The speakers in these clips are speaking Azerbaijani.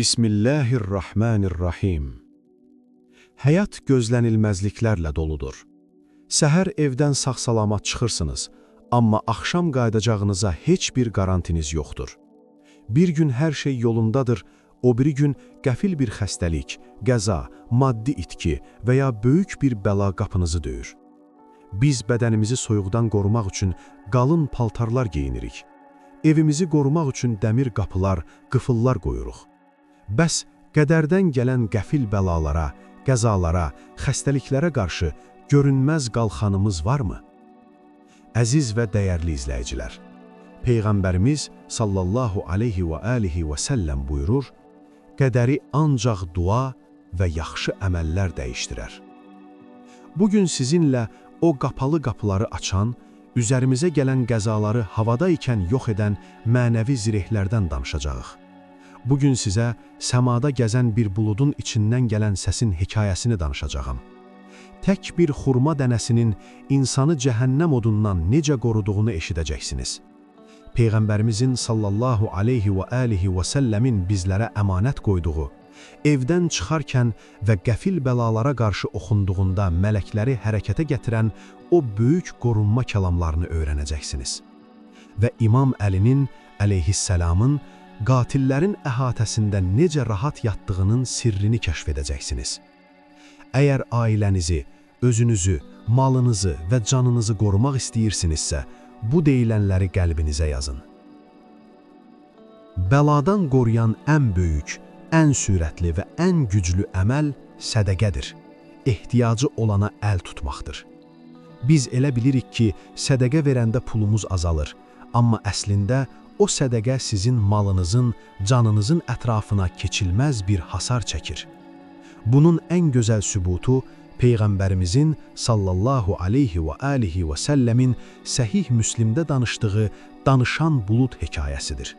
Bismillahirrahmanirrahim. Həyat gözlənilməzliklərlə doludur. Səhər evdən sağ-salamat çıxırsınız, amma axşam qayıdacağınıza heç bir qarantiniz yoxdur. Bir gün hər şey yolundadır, o biri gün qəfil bir xəstəlik, qəza, maddi itki və ya böyük bir bəla qapınızı döyür. Biz bədənimizi soyuqdan qorumaq üçün qalın paltarlar geyinirik. Evimizi qorumaq üçün dəmir qapılar, qıfıllar qoyuruq. Bəs qədərdən gələn qəfil bəlalara, qəzalara, xəstəliklərə qarşı görünməz qalxanımız varmı? Əziz və dəyərli izləyicilər, Peyğəmbərimiz sallallahu aleyhi və alihi və səlləm buyurur, qədəri ancaq dua və yaxşı əməllər dəyişdirər. Bugün sizinlə o qapalı qapıları açan, üzərimizə gələn qəzaları havada ikən yox edən mənəvi zirehlərdən danışacağıq. Bugün sizə səmada gəzən bir buludun içindən gələn səsin hekayəsini danışacağım. Tək bir xurma dənəsinin insanı cəhənnəm odundan necə qoruduğunu eşidəcəksiniz. Peyğəmbərimizin sallallahu aleyhi və alihi və səlləmin bizlərə əmanət qoyduğu, evdən çıxarkən və qəfil bəlalara qarşı oxunduğunda mələkləri hərəkətə gətirən o böyük qorunma kəlamlarını öyrənəcəksiniz. Və İmam Əlinin əleyhisselamın qatillərin əhatəsində necə rahat yatdığının sirrini kəşf edəcəksiniz. Əgər ailənizi, özünüzü, malınızı və canınızı qorumaq istəyirsinizsə, bu deyilənləri qəlbinizə yazın. Bəladan qoruyan ən böyük, ən sürətli və ən güclü əməl sədəqədir. Ehtiyacı olana əl tutmaqdır. Biz elə bilirik ki, sədəqə verəndə pulumuz azalır, amma əslində o sədəqə sizin malınızın, canınızın ətrafına keçilməz bir hasar çəkir. Bunun ən gözəl sübutu Peyğəmbərimizin sallallahu aleyhi və alihi və səlləmin Səhih Müslimdə danışdığı danışan bulud hekayəsidir.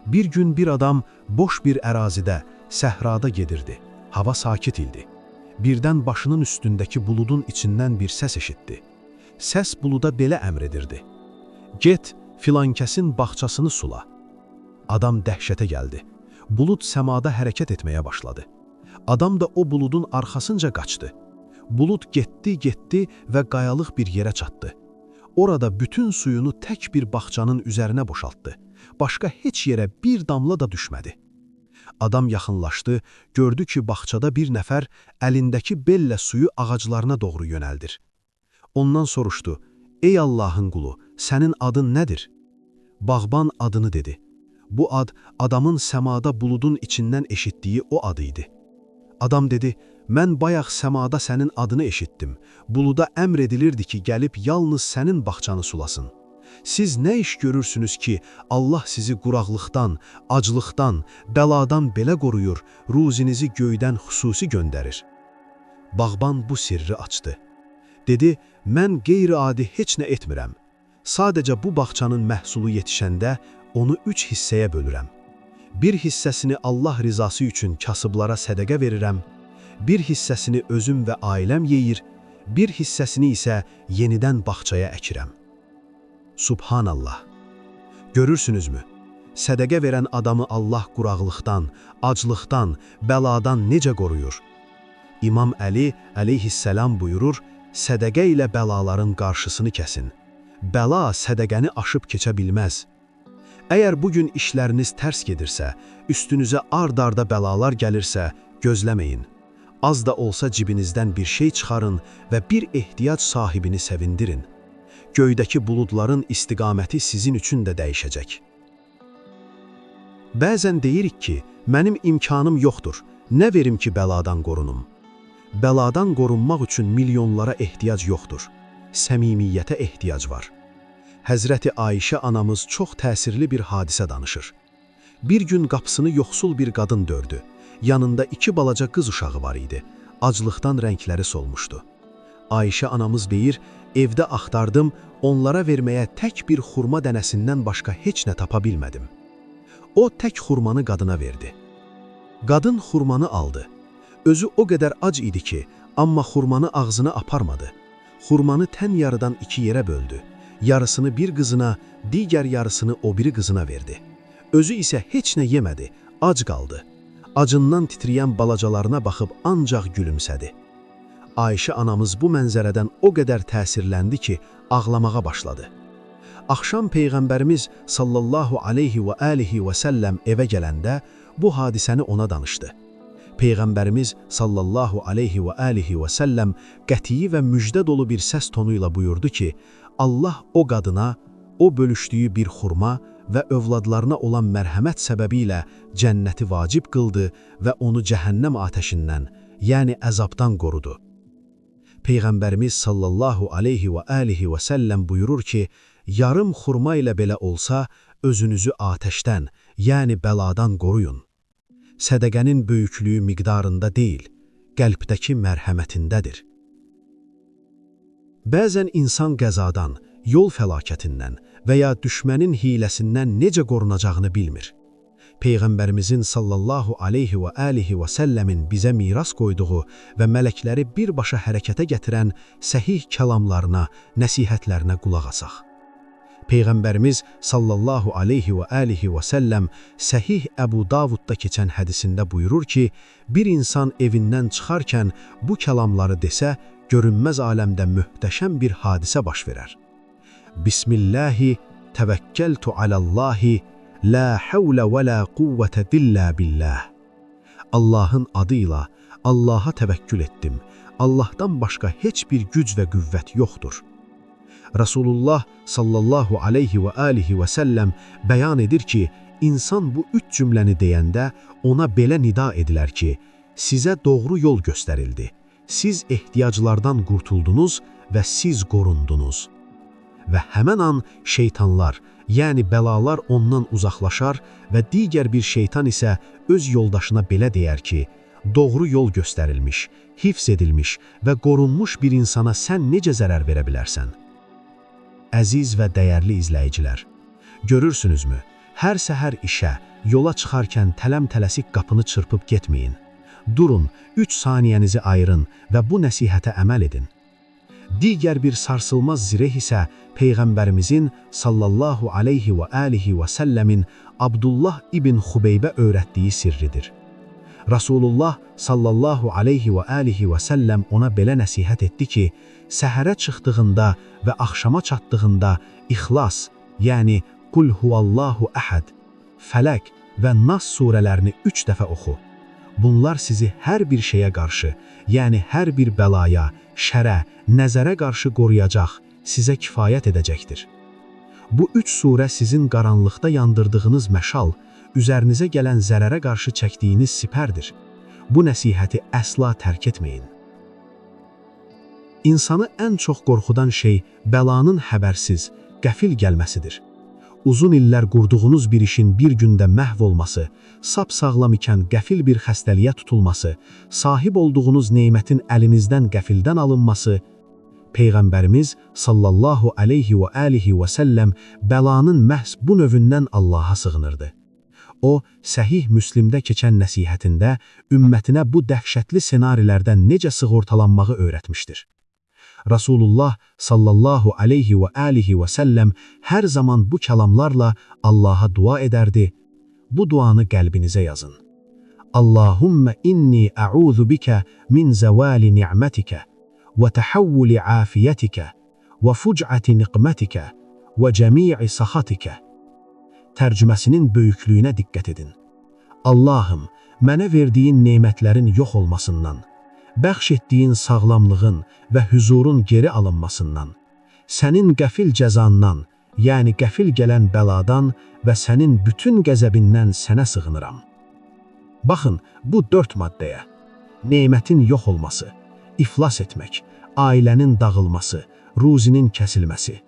Bir gün bir adam boş bir ərazidə, səhrada gedirdi. Hava sakit idi. Birdən başının üstündəki buludun içindən bir səs eşitdi. Səs buluda belə əmr edirdi: "Get, filankəsin bağçasını sula." Adam dəhşətə gəldi. Bulud səmada hərəkət etməyə başladı. Adam da o buludun arxasınca qaçdı. Bulud getdi və qayalıq bir yerə çatdı. Orada bütün suyunu tək bir bağçanın üzərinə boşaltdı. Başqa heç yerə bir damla da düşmədi. Adam yaxınlaşdı, gördü ki, bağçada bir nəfər əlindəki bellə suyu ağaclarına doğru yönəldir. Ondan soruşdu: "Ey Allahın qulu, sənin adın nədir?" Bağban adını dedi. Bu ad adamın səmada buludun içindən eşitdiyi o adı idi. Adam dedi: "Mən bayaq səmada sənin adını eşitdim. Buluda əmr edilirdi ki, gəlib yalnız sənin bağçanı sulasın. Siz nə iş görürsünüz ki, Allah sizi quraqlıqdan, aclıqdan, bəladan belə qoruyur, ruzinizi göydən xüsusi göndərir?" Bağban bu sirri açdı. Dedi: "Mən qeyri-adi heç nə etmirəm. Sadəcə bu bağçanın məhsulu yetişəndə onu 3 hissəyə bölürəm. Bir hissəsini Allah rizası üçün kasıblara sədəqə verirəm, bir hissəsini özüm və ailəm yeyir, bir hissəsini isə yenidən bağçaya əkirəm." Subhanallah! Görürsünüzmü? Sədəqə verən adamı Allah quraqlıqdan, aclıqdan, bəladan necə qoruyur? İmam Əli əleyhisselam buyurur, sədəqə ilə bəlaların qarşısını kəsin. Bəla sədəqəni aşıb keçə bilməz. Əgər bugün işləriniz tərs gedirsə, üstünüzə ard-arda bəlalar gəlirsə, gözləməyin. Az da olsa cibinizdən bir şey çıxarın və bir ehtiyac sahibini sevindirin. Göydəki buludların istiqaməti sizin üçün də dəyişəcək. Bəzən deyirik ki, mənim imkanım yoxdur, nə verim ki bəladan qorunum? Bəladan qorunmaq üçün milyonlara ehtiyac yoxdur. Səmimiyyətə ehtiyac var. Həzrəti Ayşə anamız çox təsirli bir hadisə danışır. Bir gün qapısını yoxsul bir qadın dördü. Yanında 2 balaca qız uşağı var idi. Aclıqdan rəngləri solmuşdu. Ayşə anamız deyir, evdə axtardım, onlara verməyə tək bir xurma dənəsindən başqa heç nə tapa bilmədim. O tək xurmanı qadına verdi. Qadın xurmanı aldı. Özü o qədər ac idi ki, amma xurmanı ağzına aparmadı. Xurmanı tən yarıdan 2 yerə böldü. Yarısını bir qızına, digər yarısını o biri qızına verdi. Özü isə heç nə yemədi, ac qaldı. Acından titrəyən balacalarına baxıb ancaq gülümsədi. Ayşə anamız bu mənzərədən o qədər təsirləndi ki, ağlamağa başladı. Axşam Peyğəmbərimiz sallallahu aleyhi və alihi və səlləm evə gələndə bu hadisəni ona danışdı. Peyğəmbərimiz sallallahu aleyhi və alihi və səlləm qətii və müjdə dolu bir səs tonuyla buyurdu ki, Allah o qadına, o bölüşdüyü bir xurma və övladlarına olan mərhəmət səbəbilə cənnəti vacib qıldı və onu cəhənnəm atəşindən, yəni əzabdan qorudu. Peyğəmbərimiz sallallahu aleyhi və alihi və səlləm buyurur ki, yarım xurma ilə belə olsa, özünüzü atəşdən, yəni bəladan qoruyun. Sədəqənin böyüklüyü miqdarında deyil, qəlbdəki mərhəmətindədir. Bəzən insan qəzadan, yol fəlakətindən və ya düşmənin hiləsindən necə qorunacağını bilmir. Peyğəmbərimizin sallallahu aleyhi və alihi və səlləmin bizə miras qoyduğu və mələkləri birbaşa hərəkətə gətirən səhih kəlamlarına, nəsihətlərinə qulaq asaq. Peyğəmbərimiz sallallahu aleyhi və alihi və səlləm Səhih Əbu Davudda keçən hədisində buyurur ki, bir insan evindən çıxarkən bu kəlamları desə, görünməz aləmdə möhtəşəm bir hadisə baş verər. Bismillahi, təvəkkəltu aləllahi, la həvlə və la quvvətə dillə billəh. Allahın adıyla, Allaha təvəkkül etdim. Allahdan başqa heç bir güc və qüvvət yoxdur. Rasulullah sallallahu aleyhi və alihi və səlləm bəyan edir ki, insan bu üç cümləni deyəndə ona belə nida edilər ki, sizə doğru yol göstərildi. Siz ehtiyaclardan qurtuldunuz və siz qorundunuz. Və həmən an şeytanlar, yəni bəlalar ondan uzaqlaşar və digər bir şeytan isə öz yoldaşına belə deyər ki, doğru yol göstərilmiş, hifz edilmiş və qorunmuş bir insana sən necə zərər verə bilərsən? Əziz və dəyərli izləyicilər, görürsünüzmü, hər səhər işə, yola çıxarkən tələm-tələsik qapını çırpıb getməyin. Durun, 3 saniyənizi ayırın və bu nəsihətə əməl edin. Digər bir sarsılmaz zireh isə Peyğəmbərimizin sallallahu aleyhi və alihi və səlləmin Abdullah ibn Xubeybə öyrətdiyi sirridir. Rasulullah sallallahu aleyhi və alihi və səlləm ona belə nəsihət etdi ki, səhərə çıxdığında və axşama çatdığında İxlas, yəni Qul huvallahu əhəd, Fələq və Nas surələrini 3 dəfə oxu. Bunlar sizi hər bir şeyə qarşı, yəni hər bir bəlaya, şərə, nəzərə qarşı qoruyacaq, sizə kifayət edəcəkdir. Bu 3 surə sizin qaranlıqda yandırdığınız məşal, üzərinizə gələn zərərə qarşı çəkdiyiniz sipərdir. Bu nəsihəti əsla tərk etməyin. İnsanı ən çox qorxudan şey bəlanın həbərsiz, qəfil gəlməsidir. Uzun illər qurduğunuz bir işin bir gündə məhv olması, sapsağlam ikən qəfil bir xəstəliyə tutulması, sahib olduğunuz nemətin əlinizdən qəfildən alınması, Peyğəmbərimiz sallallahu aleyhi və alihi və səlləm bəlanın məhz bu növündən Allaha sığınırdı. O, Səhih Müslimdə keçən nəsihətində ümmətinə bu dəhşətli senarilərdən necə sığortalanmağı öyrətmişdir. Rasulullah sallallahu aleyhi və alihi və səlləm hər zaman bu kəlamlarla Allaha dua edərdi. Bu duanı qəlbinizə yazın. Allahümmə inni ə'udhu bikə min zəvali ni'mətikə və təhəvvüli afiyyətikə və fuc'əti niqmətikə və cəmi'i saxatikə. Tərcüməsinin böyüklüyünə diqqət edin. Allahım, mənə verdiyin nemətlərin yox olmasından, bəxş etdiyin sağlamlığın və huzurun geri alınmasından, sənin qəfil cəzandan, yəni qəfil gələn bəladan və sənin bütün qəzəbindən sənə sığınıram. Baxın, bu 4 maddəyə: nemətin yox olması, iflas etmək, ailənin dağılması, ruzinin kəsilməsi,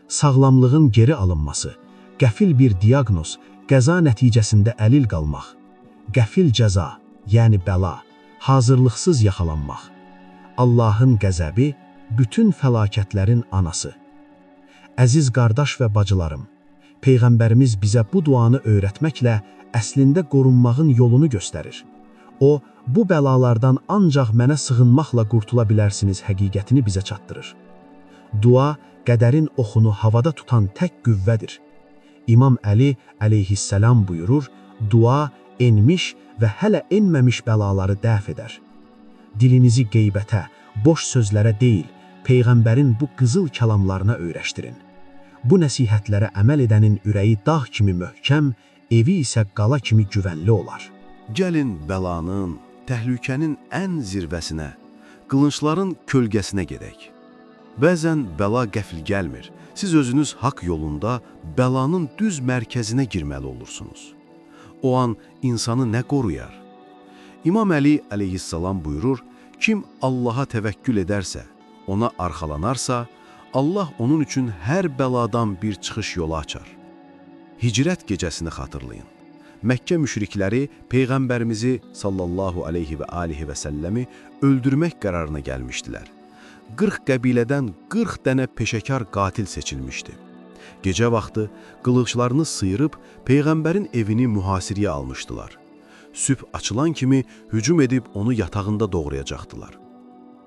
sağlamlığın geri alınması, qəfil bir diaqnoz, qəza nəticəsində əlil qalmaq, qəfil cəza, yəni bəla, hazırlıqsız yaxalanmaq, Allahın qəzəbi, bütün fəlakətlərin anası. Əziz qardaş və bacılarım, Peyğəmbərimiz bizə bu duanı öyrətməklə əslində qorunmağın yolunu göstərir. O, bu bəlalardan ancaq mənə sığınmaqla qurtula bilərsiniz həqiqətini bizə çatdırır. Dua, qədərin oxunu havada tutan tək qüvvədir. İmam Əli əleyhissalam buyurur, dua enmiş və hələ enməmiş bəlaları dəf edər. Dilinizi qeybətə, boş sözlərə deyil, Peyğəmbərin bu qızıl kəlamlarına öyrəşdirin. Bu nəsihətlərə əməl edənin ürəyi dağ kimi möhkəm, evi isə qala kimi güvənli olar. Gəlin bəlanın, təhlükənin ən zirvəsinə, qılıncların kölgəsinə gedək. Bəzən bəla qəfil gəlmir. Siz özünüz haqq yolunda bəlanın düz mərkəzinə girməli olursunuz. O an insanı nə qoruyar? İmam Əli əleyhissalam buyurur, kim Allaha təvəkkül edərsə, ona arxalanarsa, Allah onun üçün hər bəladan bir çıxış yolu açar. Hicrət gecəsini xatırlayın. Məkkə müşrikləri Peyğəmbərimizi sallallahu aleyhi və alihi və səlləmi öldürmək qərarına gəlmişdilər. 40 qəbilədən 40 dənə peşəkar qatil seçilmişdi. Gecə vaxtı qılınclarını sıyırıb Peyğəmbərin evini mühasirəyə almışdılar. Sübh açılan kimi hücum edib onu yatağında doğrayacaqdılar.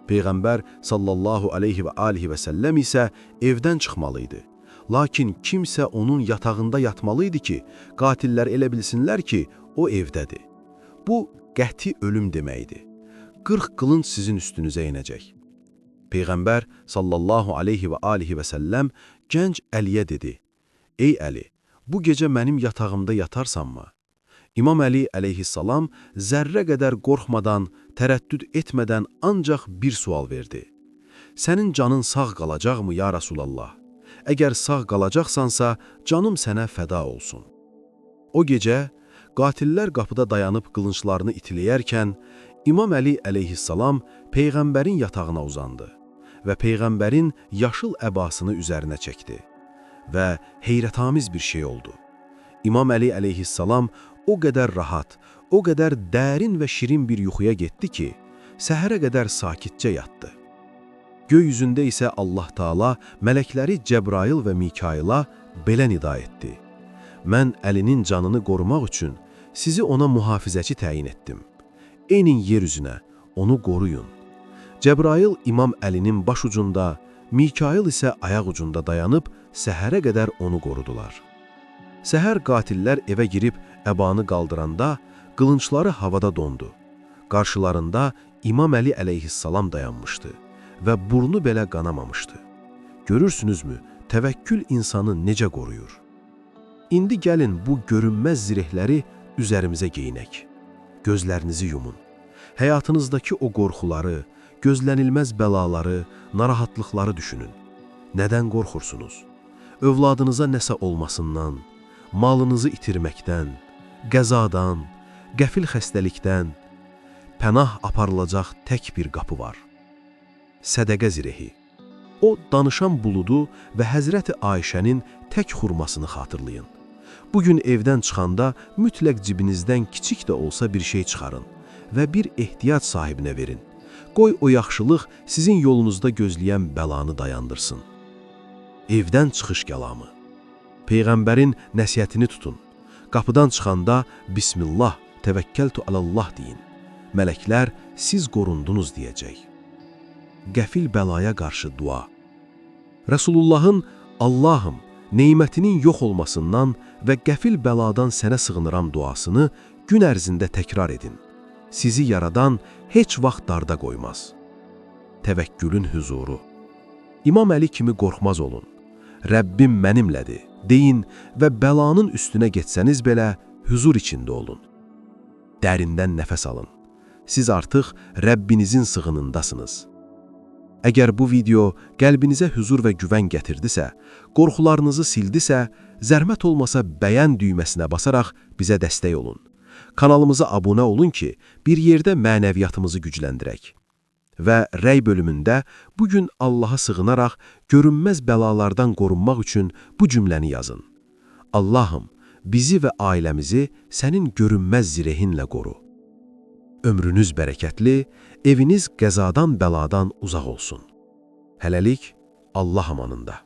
Peyğəmbər sallallahu aleyhi və alihi və səlləm isə evdən çıxmalıydı. Lakin kimsə onun yatağında yatmalıydı ki, qatillər elə bilsinlər ki, o evdədir. Bu, qəti ölüm deməkdir. 40 qılınc sizin üstünüzə inəcək. Peyğəmbər sallallahu aleyhi və alihi və səlləm gənc Əliyə dedi, ey Əli, bu gecə mənim yatağımda yatarsanmı? İmam Əli əleyhissalam zərrə qədər qorxmadan, tərəddüd etmədən ancaq bir sual verdi. Sənin canın sağ qalacaqmı, ya Rasulallah? Əgər sağ qalacaqsansa, canım sənə fəda olsun. O gecə, qatillər qapıda dayanıb qılınclarını itiləyərkən, İmam Əli əleyhissalam Peyğəmbərin yatağına uzandı və Peyğəmbərin yaşıl əbasını üzərinə çəkdi. Və heyrətamiz bir şey oldu. İmam Əli əleyhissalam o qədər rahat, o qədər dərin və şirin bir yuxuya getdi ki, səhərə qədər sakitcə yatdı. Gökyüzündə isə Allah Taala mələkləri Cəbrail və Mikaila belə nida etdi. Mən Əlinin canını qorumaq üçün sizi ona mühafizəçi təyin etdim. Enin yer üzünə, onu qoruyun. Cəbrail İmam Əlinin baş ucunda, Mikail isə ayaq ucunda dayanıb səhərə qədər onu qorudular. Səhər qatillər evə girib əbanı qaldıranda qılıncları havada dondu. Qarşılarında İmam Əli əleyhissalam dayanmışdı və burnu belə qanamamışdı. Görürsünüzmü, təvəkkül insanı necə qoruyur? İndi gəlin bu görünməz zirehləri üzərimizə geyinək. Gözlərinizi yumun. Həyatınızdakı o qorxuları, gözlənilməz bəlaları, narahatlıqları düşünün. Nədən qorxursunuz? Övladınıza nəsə olmasından, malınızı itirməkdən, qəzadan, qəfil xəstəlikdən, pənah aparılacaq tək bir qapı var. Sədəqə zirehi. O, danışan buludu və Həzrəti Ayşənin tək xurmasını xatırlayın. Bugün evdən çıxanda mütləq cibinizdən kiçik də olsa bir şey çıxarın və bir ehtiyac sahibinə verin. Qoy o yaxşılıq sizin yolunuzda gözləyən bəlanı dayandırsın. Evdən çıxış kəlamı. Peyğəmbərin nəsihətini tutun. Qapıdan çıxanda Bismillah, təvəkkəltu alallah deyin. Mələklər siz qorundunuz deyəcək. Qəfil bəlaya qarşı dua. Rəsulullahın Allahım, neymətinin yox olmasından və qəfil bəladan sənə sığınıram duasını gün ərzində təkrar edin. Sizi yaradan heç vaxt darda qoymaz. Təvəkkülün hüzuru. İmam Əli kimi qorxmaz olun. Rəbbim mənimlədir, deyin və bəlanın üstünə getsəniz belə hüzur içində olun. Dərindən nəfəs alın. Siz artıq Rəbbinizin sığınındasınız. Əgər bu video qəlbinizə hüzur və güvən gətirdisə, qorxularınızı sildisə, zəhmət olmasa bəyən düyməsinə basaraq bizə dəstək olun. Kanalımıza abunə olun ki, bir yerdə mənəviyyatımızı gücləndirək. Və rəy bölümündə bugün Allaha sığınaraq görünməz bəlalardan qorunmaq üçün bu cümləni yazın. Allahım, bizi və ailəmizi sənin görünməz zirehinlə qoru. Ömrünüz bərəkətli, eviniz qəzadan, bəladan uzaq olsun. Hələlik Allah amanında.